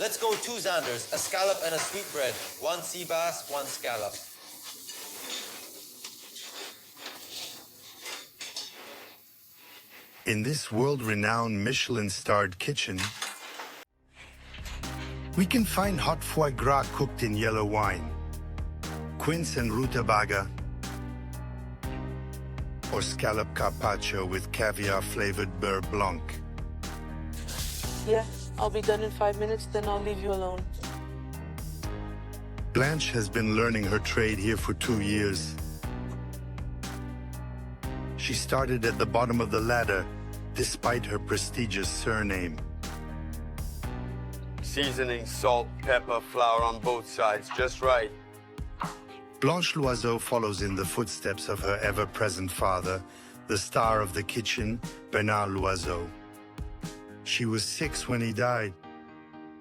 Let's go 2 Xanders, a scallop and a sweetbread. 1 sea bass, 1 scallop. In this world-renowned Michelin-starred kitchen, we can find hot foie gras cooked in yellow wine, quince and rutabaga, or scallop carpaccio with caviar-flavored beurre blanc. Yeah, I'll be done in 5 minutes, then I'll leave you alone. Blanche has been learning her trade here for 2 years. She started at the bottom of the ladder, despite her prestigious surname. Seasoning, salt, pepper, flour on both sides, just right. Blanche Loiseau follows in the footsteps of her ever-present father, the star of the kitchen, Bernard Loiseau. She was 6 when he died.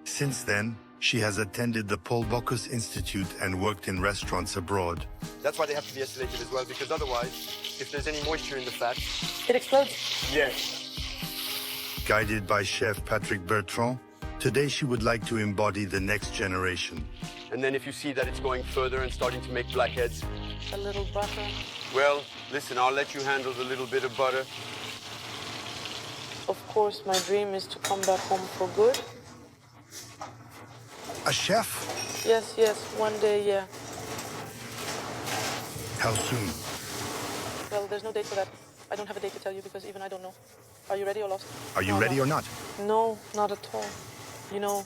Since then, she has attended the Paul Bocuse Institute and worked in restaurants abroad. That's why they have to be acylated as well, because otherwise, if there's any moisture in the fat... It explodes? Yes. Guided by chef Patrick Bertrand, today she would like to embody the next generation. And then if you see that it's going further and starting to make blackheads... A little butter. Well, listen, I'll let you handle the little bit of butter. Of course, my dream is to come back home for good. A chef? Yes, one day, yeah. How soon? Well, there's no date for that. I don't have a date to tell you because even I don't know. Are you ready or lost? Are you ready or not? No, not at all. You know,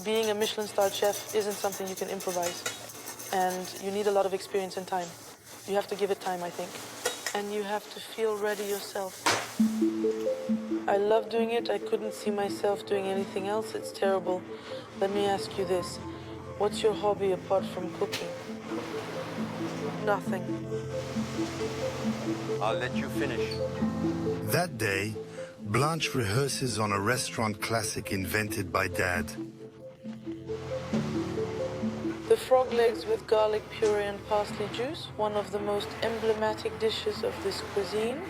being a Michelin-starred chef isn't something you can improvise. And you need a lot of experience and time. You have to give it time, I think. And you have to feel ready yourself. I love doing it. I couldn't see myself doing anything else. It's terrible. Let me ask you this. What's your hobby apart from cooking? Nothing. I'll let you finish. That day, Blanche rehearses on a restaurant classic invented by Dad. The frog legs with garlic puree and parsley juice, one of the most emblematic dishes of this cuisine.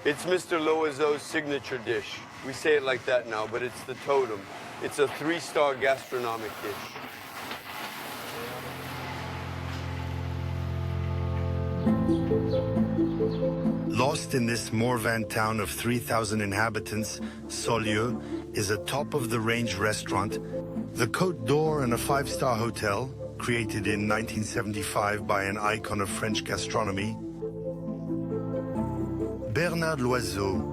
It's Mr. Loiseau's signature dish. We say it like that now, but it's the totem. It's a 3-star gastronomic dish. Lost in this Morvan town of 3,000 inhabitants, Saulieu is a top-of-the-range restaurant, the Côte d'Or and a 5-star hotel, created in 1975 by an icon of French gastronomy, Bernard Loiseau.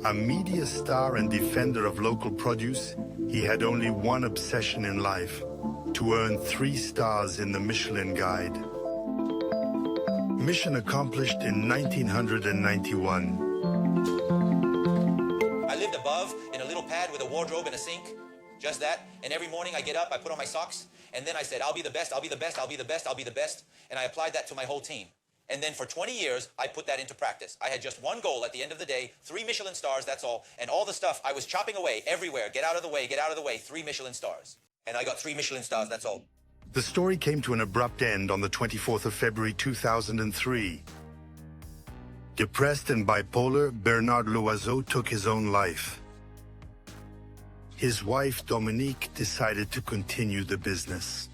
A media star and defender of local produce, he had only one obsession in life: to earn 3 stars in the Michelin Guide. Mission accomplished in 1991. I lived above in a little pad with a wardrobe and a sink. Just that. And every morning I get up, I put on my socks, and then I said, I'll be the best, I'll be the best, I'll be the best, I'll be the best. And I applied that to my whole team. And then for 20 years, I put that into practice. I had just one goal at the end of the day, 3 Michelin stars, that's all. And all the stuff I was chopping away everywhere. Get out of the way, get out of the way, 3 Michelin stars. And I got 3 Michelin stars, that's all. The story came to an abrupt end on the 24th of February 2003. Depressed and bipolar, Bernard Loiseau took his own life. His wife, Dominique, decided to continue the business.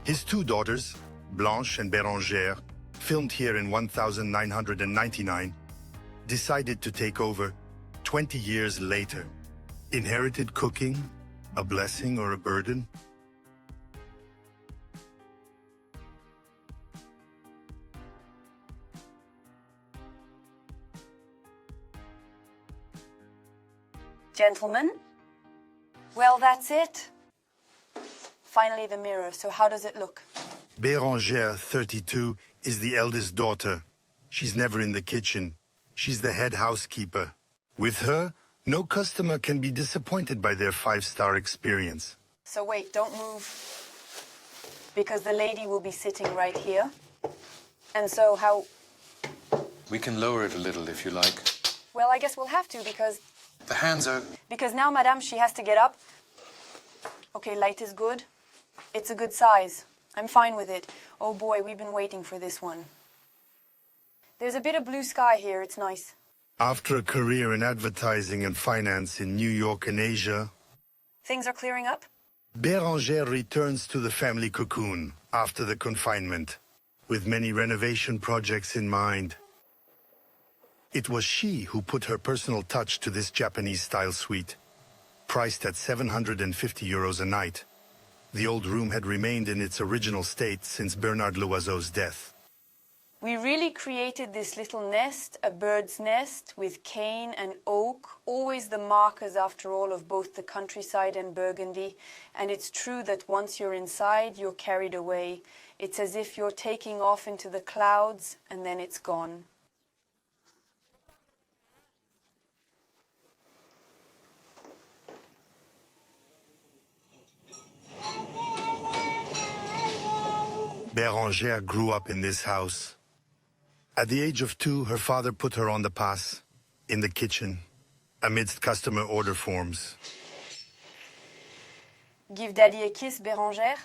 His 2 daughters, Blanche and Bérangère, filmed here in 1999, decided to take over 20 years later. Inherited cooking, a blessing or a burden? Gentlemen, well, that's it. Finally, the mirror. So how does it look? Bérangère, 32, is the eldest daughter. She's never in the kitchen. She's the head housekeeper. With her, no customer can be disappointed by their 5-star experience. So wait, don't move. Because the lady will be sitting right here. And so how... We can lower it a little if you like. Well, I guess we'll have to because... The hands are... Because now, madame, she has to get up. Okay, light is good. It's a good size. I'm fine with it. Oh boy, we've been waiting for this one. There's a bit of blue sky here, it's nice. After a career in advertising and finance in New York and Asia, Things are clearing up? Bérangère returns to the family cocoon after the confinement, with many renovation projects in mind. It was she who put her personal touch to this Japanese-style suite, priced at 750 euros a night. The old room had remained in its original state since Bernard Loiseau's death. We really created this little nest, a bird's nest, with cane and oak, always the markers, after all, of both the countryside and Burgundy. And it's true that once you're inside, you're carried away. It's as if you're taking off into the clouds, and then it's gone. Bérangère grew up in this house. At the age of 2, her father put her on the pass, in the kitchen, amidst customer order forms. Give Daddy a kiss, Bérangère?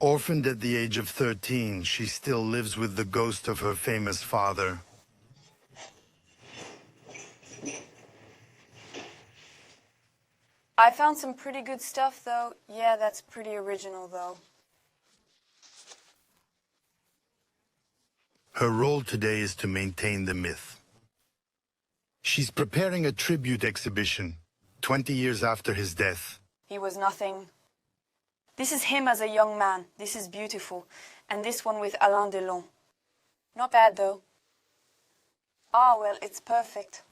Orphaned at the age of 13, she still lives with the ghost of her famous father. I found some pretty good stuff, though. Yeah, that's pretty original, though. Her role today is to maintain the myth. She's preparing a tribute exhibition, 20 years after his death. He was nothing. This is him as a young man. This is beautiful. And this one with Alain Delon. Not bad, though. Ah, well, it's perfect.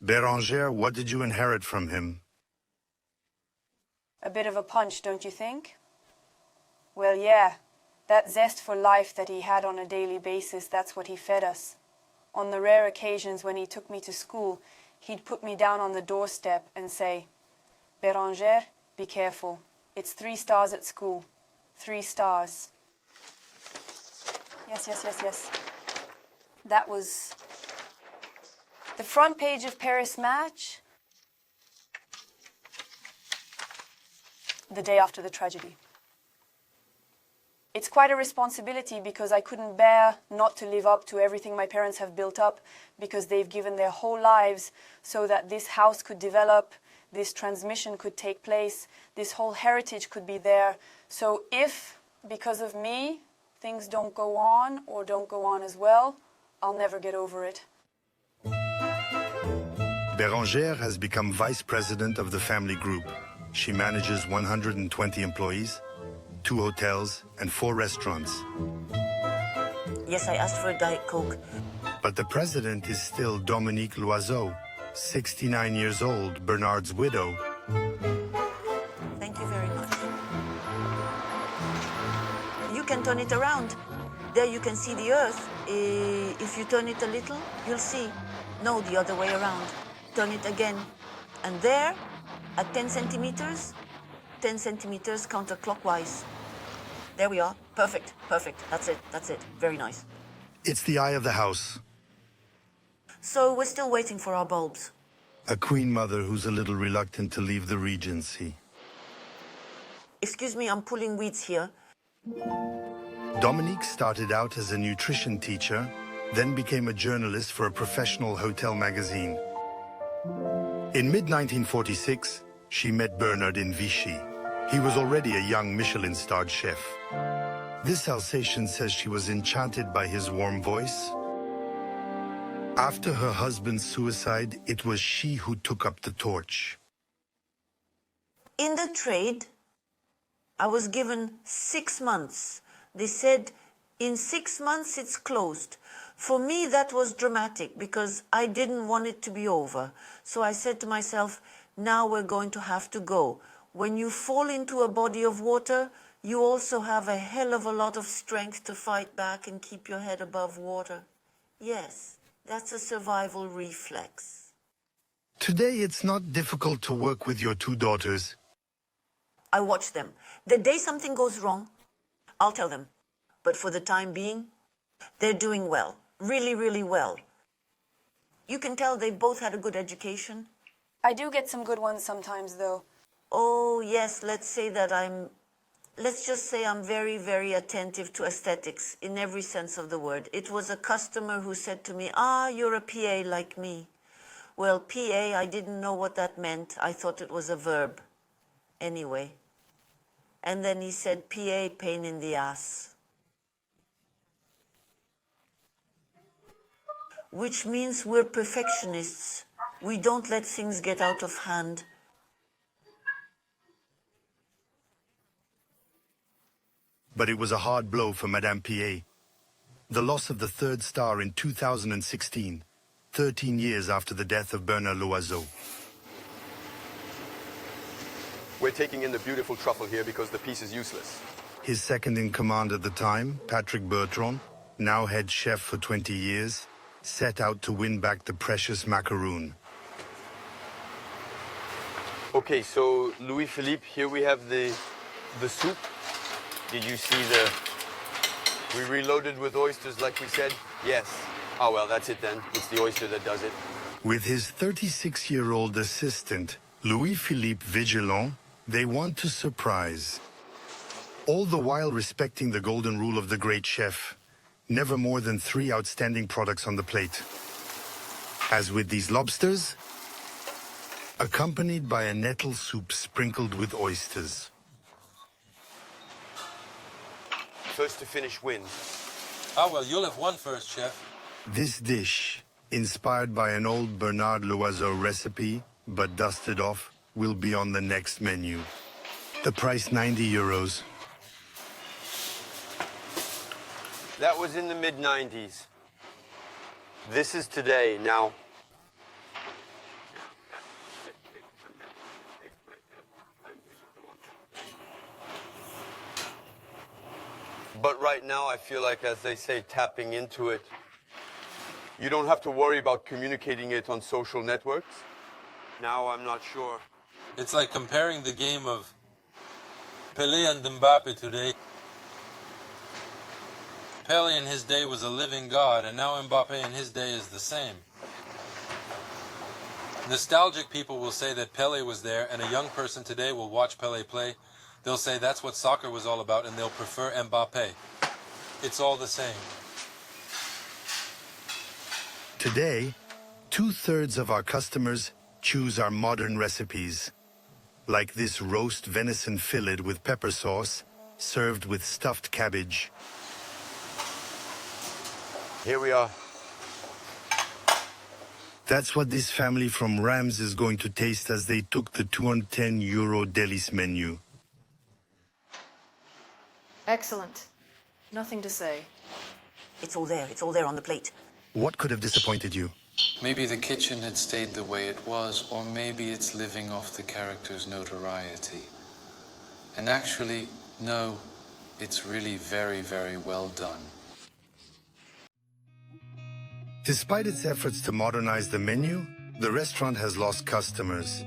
Bérangère, what did you inherit from him? A bit of a punch, don't you think? Well, yeah. That zest for life that he had on a daily basis, that's what he fed us. On the rare occasions when he took me to school, he'd put me down on the doorstep and say, Bérangère, be careful. It's 3 stars at school. 3 stars. Yes. That was the front page of Paris Match the day after the tragedy. It's quite a responsibility because I couldn't bear not to live up to everything my parents have built up, because they've given their whole lives so that this house could develop, this transmission could take place, this whole heritage could be there. So if, because of me, things don't go on or don't go on as well, I'll never get over it. Bérangère has become vice president of the family group. She manages 120 employees, 2 hotels, and 4 restaurants. Yes, I asked for a Diet Coke. But the president is still Dominique Loiseau, 69 years old, Bernard's widow. Thank you very much. You can turn it around. There you can see the earth. If you turn it a little, you'll see. No, the other way around. Turn it again. And there, at 10 centimeters, 10 centimeters counterclockwise. There we are. Perfect. That's it. Very nice. It's the eye of the house. So we're still waiting for our bulbs. A queen mother who's a little reluctant to leave the regency. Excuse me, I'm pulling weeds here. Dominique started out as a nutrition teacher, then became a journalist for a professional hotel magazine. In mid-1946, she met Bernard in Vichy. He was already a young Michelin-starred chef. This Alsatian says she was enchanted by his warm voice. After her husband's suicide, it was she who took up the torch. In the trade, I was given 6 months. They said, in 6 months it's closed. For me, that was dramatic because I didn't want it to be over. So I said to myself, now we're going to have to go. When you fall into a body of water, you also have a hell of a lot of strength to fight back and keep your head above water. Yes, that's a survival reflex. Today, it's not difficult to work with your 2 daughters. I watch them. The day something goes wrong, I'll tell them. But for the time being, they're doing well. Really, really well. You can tell they've both had a good education. I do get some good ones sometimes, though. Oh, yes, let's say that I'm let's just say I'm very, very attentive to aesthetics in every sense of the word. It was a customer who said to me, you're a PA like me. Well, PA, I didn't know what that meant. I thought it was a verb. Anyway. And then he said, PA, pain in the ass. Which means we're perfectionists. We don't let things get out of hand. But it was a hard blow for Madame PA. The loss of the third star in 2016, 13 years after the death of Bernard Loiseau. We're taking in the beautiful truffle here because the piece is useless. His second in command at the time, Patrick Bertrand, now head chef for 20 years, set out to win back the precious macaroon. Okay, so Louis Philippe, here we have the soup. Did you see we reloaded with oysters like we said? Yes. Oh, well, that's it then. It's the oyster that does it. With his 36-year-old assistant, Louis-Philippe Vigilon, they want to surprise. All the while respecting the golden rule of the great chef, never more than 3 outstanding products on the plate. As with these lobsters, accompanied by a nettle soup sprinkled with oysters. First to finish wins. Well, you'll have won first, chef. This dish, inspired by an old Bernard Loiseau recipe, but dusted off, will be on the next menu. The price 90 euros. That was in the mid-90s. This is today. Now, but right now I feel like, as they say, tapping into it. You don't have to worry about communicating it on social networks. Now I'm not sure. It's like comparing the game of Pelé and Mbappe today. Pelé in his day was a living god, and now Mbappe in his day is the same. Nostalgic people will say that Pelé was there, and a young person today will watch Pelé play. They'll say that's what soccer was all about, and they'll prefer Mbappe. It's all the same. Today, 2/3 of our customers choose our modern recipes, like this roast venison fillet with pepper sauce, served with stuffed cabbage. Here we are. That's what this family from Rams is going to taste as they took the 210 euro Delis menu. Excellent. Nothing to say. It's all there on the plate. What could have disappointed you? Maybe the kitchen had stayed the way it was, or maybe it's living off the character's notoriety. And actually, no, it's really very, very well done. Despite its efforts to modernize the menu, the restaurant has lost customers.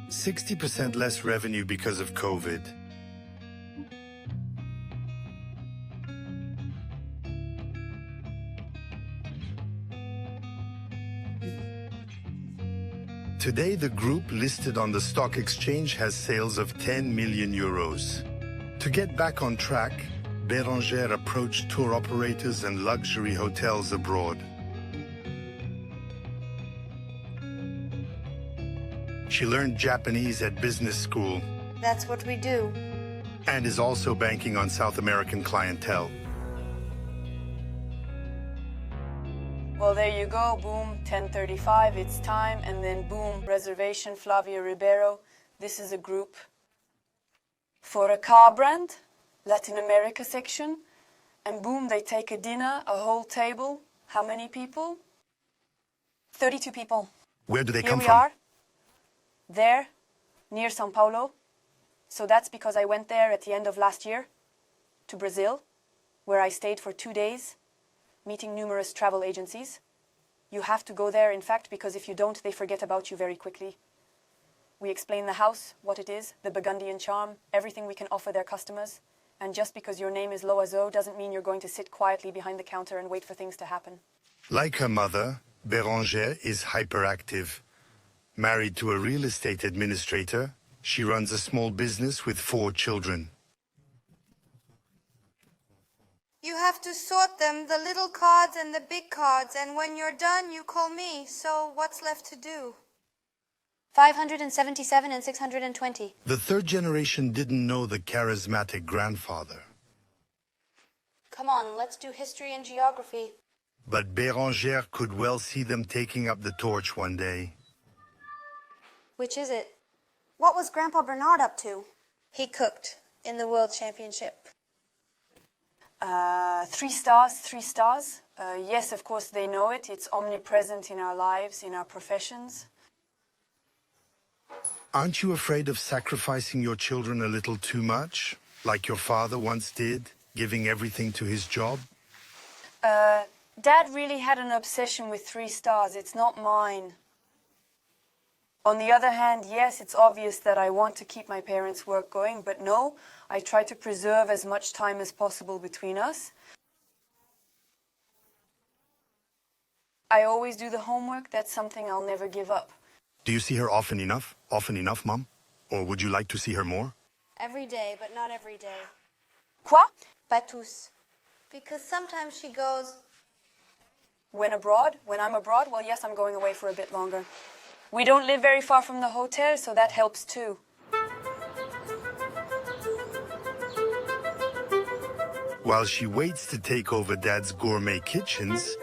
60% less revenue because of COVID. Today, the group listed on the stock exchange has sales of 10 million euros. To get back on track, Bérangère approached tour operators and luxury hotels abroad. She learned Japanese at business school That's what we do. and is also banking on South American clientele. Well, there you go. Boom, 10:35. It's time. And then boom, reservation, Flavia Ribeiro. This is a group for a car brand, Latin America section. And boom, they take a dinner, a whole table. How many people? 32 people. Where do they Here come we from? are, there, near Sao Paulo. So that's because I went there at the end of last year to Brazil, where I stayed for 2 days, meeting numerous travel agencies. You have to go there, in fact, because if you don't, they forget about you very quickly. We explain the house, what it is, the Burgundian charm, everything we can offer their customers. And just because your name is Loiseau doesn't mean you're going to sit quietly behind the counter and wait for things to happen. Like her mother, Bérangère is hyperactive. Married to a real estate administrator, she runs a small business with 4 children. You have to sort them, the little cards and the big cards, and when you're done, you call me. So what's left to do? 577 and 620. The third generation didn't know the charismatic grandfather. Come on, let's do history and geography. But Bérangère could well see them taking up the torch one day. Which is it? What was Grandpa Bernard up to? He cooked in the World Championship. 3 stars, 3 stars. Yes, of course, they know it. It's omnipresent in our lives, in our professions. Aren't you afraid of sacrificing your children a little too much, like your father once did, giving everything to his job? Dad really had an obsession with 3 stars. It's not mine. On the other hand, yes, it's obvious that I want to keep my parents' work going, but no, I try to preserve as much time as possible between us. I always do the homework. That's something I'll never give up. Do you see her often enough? Often enough, Mom? Or would you like to see her more? Every day, but not every day. Quoi? Pas tous. Because sometimes she goes... When abroad? When I'm abroad? Well, yes, I'm going away for a bit longer. We don't live very far from the hotel, so that helps too. While she waits to take over Dad's gourmet kitchens,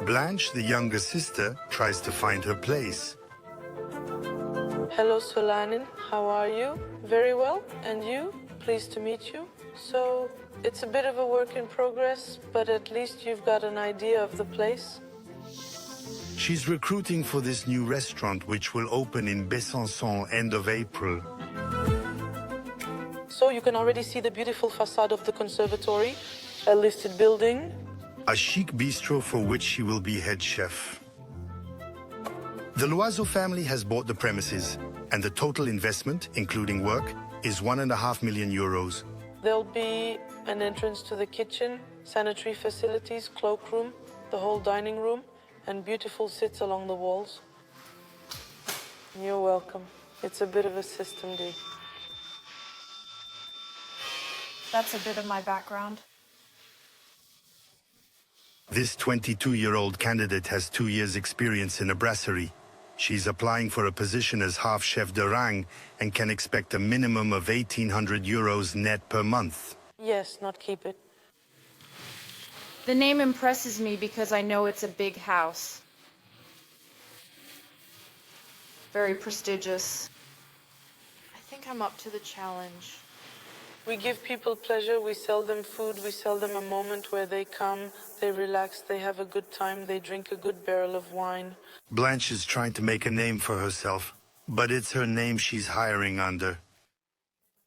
Blanche, the younger sister, tries to find her place. Hello, Solanin. How are you? Very well. And you? Pleased to meet you. So, it's a bit of a work in progress, but at least you've got an idea of the place. She's recruiting for this new restaurant, which will open in Besançon end of April. So you can already see the beautiful facade of the conservatory, a listed building. A chic bistro for which she will be head chef. The Loiseau family has bought the premises, and the total investment, including work, is 1.5 million euros. There'll be an entrance to the kitchen, sanitary facilities, cloakroom, the whole dining room, and beautiful sits along the walls. You're welcome. It's a bit of a system, D. That's a bit of my background. This 22-year-old candidate has 2 years' experience in a brasserie. She's applying for a position as half chef de rang and can expect a minimum of 1,800 euros net per month. Yes, not keep it. The name impresses me because I know it's a big house. Very prestigious. I think I'm up to the challenge. We give people pleasure, we sell them food, we sell them a moment where they come, they relax, they have a good time, they drink a good barrel of wine. Blanche is trying to make a name for herself, but it's her name she's hiring under.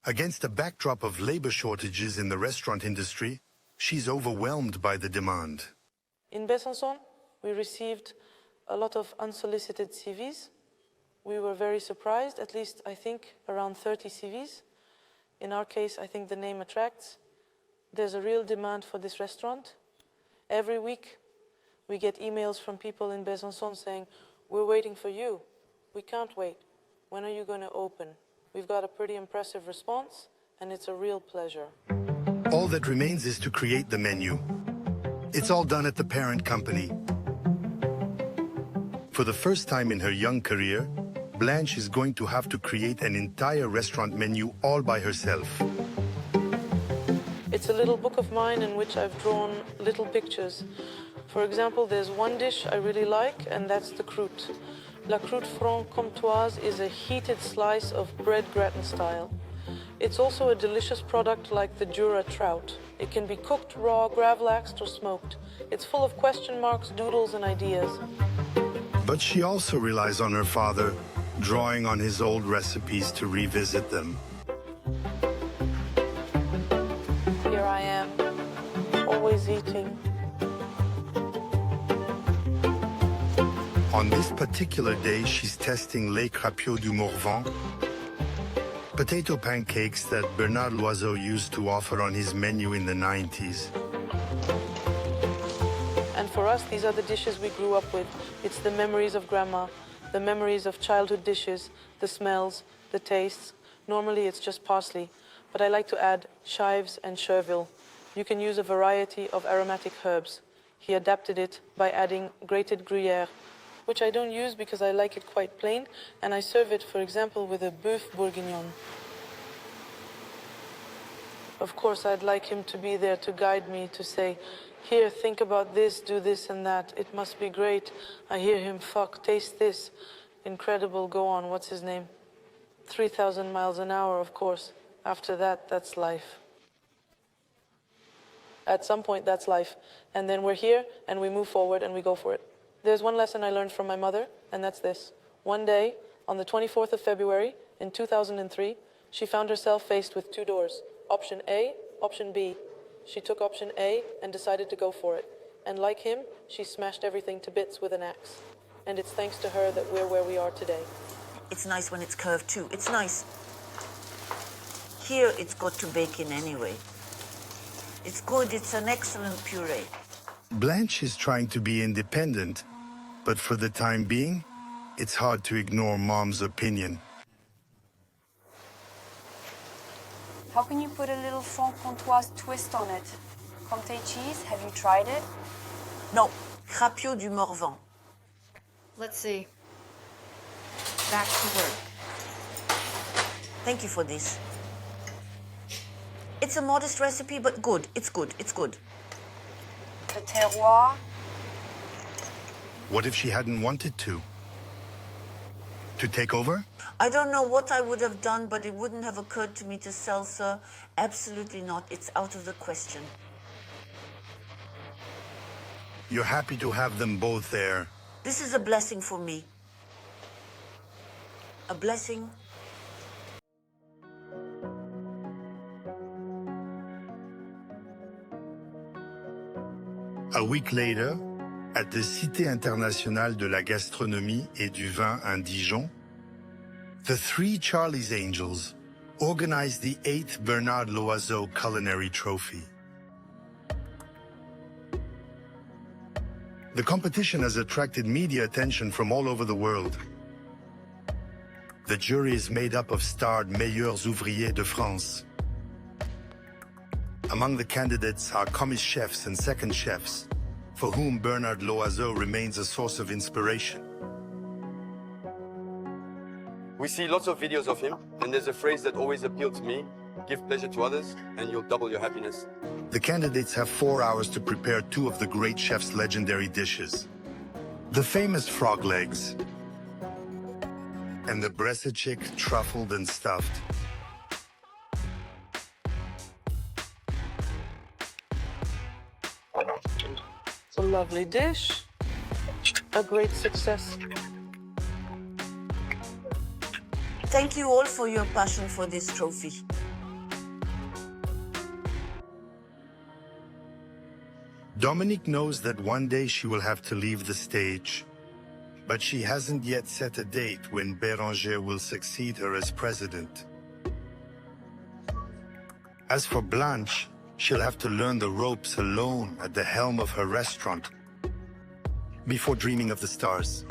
Against a backdrop of labor shortages in the restaurant industry, she's overwhelmed by the demand. In Besançon, we received a lot of unsolicited CVs. We were very surprised, at least I think around 30 CVs. In our case, I think the name attracts. There's a real demand for this restaurant. Every week, we get emails from people in Besançon saying, "We're waiting for you. We can't wait. When are you going to open?" We've got a pretty impressive response, and it's a real pleasure. All that remains is to create the menu. It's all done at the parent company. For the first time in her young career, Blanche is going to have to create an entire restaurant menu all by herself. It's a little book of mine in which I've drawn little pictures. For example, there's one dish I really like, and that's the croûte. La croûte franc-comtoise is a heated slice of bread gratin style. It's also a delicious product like the Jura trout. It can be cooked, raw, gravlaxed, or smoked. It's full of question marks, doodles, and ideas. But she also relies on her father, drawing on his old recipes to revisit them. Here I am, always eating. On this particular day, she's testing Les Crapauds du Morvan, potato pancakes that Bernard Loiseau used to offer on his menu in the 90s. And for us, these are the dishes we grew up with. It's the memories of grandma, the memories of childhood dishes, the smells, the tastes. Normally it's just parsley, but I like to add chives and chervil. you can use a variety of aromatic herbs. He adapted it by adding grated Gruyere, which I don't use because I like it quite plain, and I serve it, for example, with a bœuf bourguignon. Of course, I'd like him to be there to guide me, to say, here, think about this, do this and that. It must be great. I hear him, fuck, taste this. Incredible, go on, what's his name? 3,000 miles an hour, of course. After that, that's life. At some point, that's life. And then we're here, and we move forward, and we go for it. There's one lesson I learned from my mother, and that's this. One day, on the 24th of February, in 2003, she found herself faced with two doors. Option A, option B. She took option A and decided to go for it. And like him, she smashed everything to bits with an axe. And it's thanks to her that we're where we are today. It's nice when it's curved too. It's nice. Here it's got to bake in anyway. It's good, it's an excellent puree. Blanche is trying to be independent, but for the time being, it's hard to ignore Mom's opinion. How can you put a little franc-comtoise twist on it? Comté cheese, have you tried it? No, Grapio du Morvan. Let's see. Back to work. Thank you for this. It's a modest recipe, but good. It's good. It's good. The terroir. What if she hadn't wanted to? To take over? I don't know what I would have done, but it wouldn't have occurred to me to sell, sir. Absolutely not. It's out of the question. You're happy to have them both there. This is a blessing for me. A blessing. A week later, at the Cité Internationale de la Gastronomie et du Vin in Dijon, the three Charlie's Angels organized the 8th Bernard Loiseau Culinary Trophy. The competition has attracted media attention from all over the world. The jury is made up of starred meilleurs ouvriers de France. Among the candidates are commis chefs and second chefs, for whom Bernard Loiseau remains a source of inspiration. We see lots of videos of him, and there's a phrase that always appealed to me: give pleasure to others, and you'll double your happiness. The candidates have 4 hours to prepare two of the great chef's legendary dishes. The famous frog legs and the Bressachik truffled and stuffed. It's a lovely dish. A great success. Thank you all for your passion for this trophy. Dominique knows that one day she will have to leave the stage, but she hasn't yet set a date when Béranger will succeed her as president. As for Blanche, she'll have to learn the ropes alone at the helm of her restaurant before dreaming of the stars.